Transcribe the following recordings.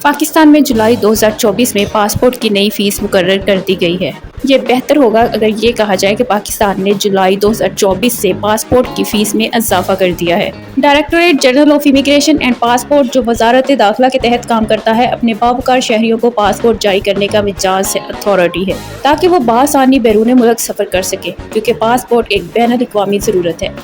पाकिस्तान में जुलाई 2024 में पासपोर्ट की नई फीस मुकर्रर कर दी गई है। ये बेहतर होगा अगर ये कहा जाए कि पाकिस्तान ने जुलाई 2024 से पासपोर्ट की फीस में इजाफा कर दिया है। Directorate general of immigration and passport, जो वजारत दाखिला के तहत काम करता है, अपने बावकार शहरियों को पासपोर्ट जारी करने का मिजाज अथॉरिटी है ताकि वो बासानी बैरून मुल्क सफ़र कर सके, क्योंकि पासपोर्ट एक बैनुल-अक़वामी ज़रूरत है।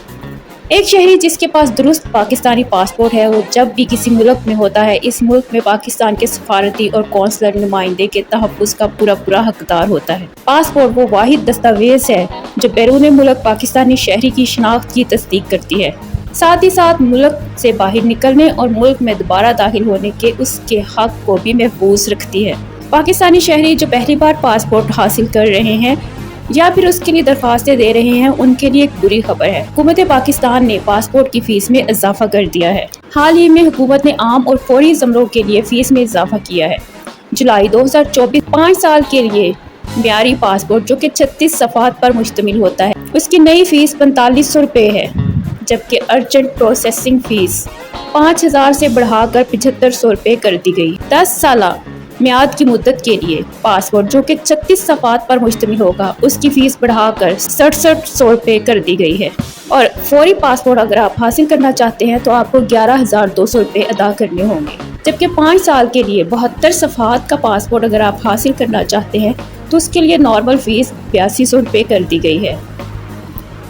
एक शहरी जिसके पास दुरुस्त पाकिस्तानी पासपोर्ट है, वो जब भी किसी मुल्क में होता है, इस मुल्क में पाकिस्तान के सफारती और कौंसलर नुमाइंदे के तहफ़्फ़ुज़ का पूरा हकदार होता है। पासपोर्ट वो वाहिद दस्तावेज़ है जो बैरून मुल्क पाकिस्तानी शहरी की शनाख्त की तस्दीक करती है, साथ ही साथ मुल्क से बाहर निकलने और मुल्क में दोबारा दाखिल होने के उसके हक को भी महफूज रखती है। पाकिस्तानी शहरी जो पहली बार पासपोर्ट हासिल कर रहे हैं या फिर उसके लिए दरख्वास्तें दे रहे हैं, उनके लिए एक बुरी खबर है। हुकूमत पाकिस्तान ने पासपोर्ट की फीस में इजाफा कर दिया है। हाल ही में हुकूमत ने आम और फौरी ज़मरों के लिए फीस में इजाफा किया है। जुलाई 2024 5 साल के लिए म्यारी पासपोर्ट, जो कि 36 सफ़ात पर मुश्तमिल होता है, उसकी नई फीस 4500 रुपये है, जबकि अर्जेंट प्रोसेसिंग फीस 5000 से बढ़ाकर 7500 रुपये कर दी गई। 10 साल मियाद की मुद्दत के लिए पासपोर्ट, जो कि 36 सफ़ात पर मुश्तमिल होगा, उसकी फ़ीस बढ़ाकर 6700 रुपये कर दी गई है। और फौरी पासपोर्ट अगर आप हासिल करना चाहते हैं तो आपको 11200 रुपये अदा करने होंगे, जबकि 5 साल के लिए 72 सफ़ात का पासपोर्ट अगर आप हासिल करना चाहते हैं तो उसके लिए नॉर्मल फ़ीस 8200 रुपये कर दी गई है।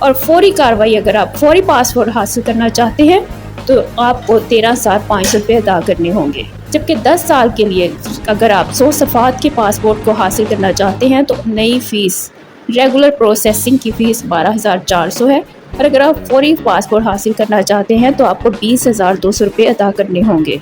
और फौरी कार्रवाई अगर आप फौरी पासपोर्ट हासिल करना चाहते हैं तो आपको 13,500 रुपये अदा करने होंगे, जबकि 10 साल के लिए अगर आप 100 सफ़ात के पासपोर्ट को हासिल करना चाहते हैं तो नई फ़ीस रेगुलर प्रोसेसिंग की फ़ीस 12,400 है, और अगर आप फौरी पासपोर्ट हासिल करना चाहते हैं तो आपको 20,200 रुपये अदा करने होंगे।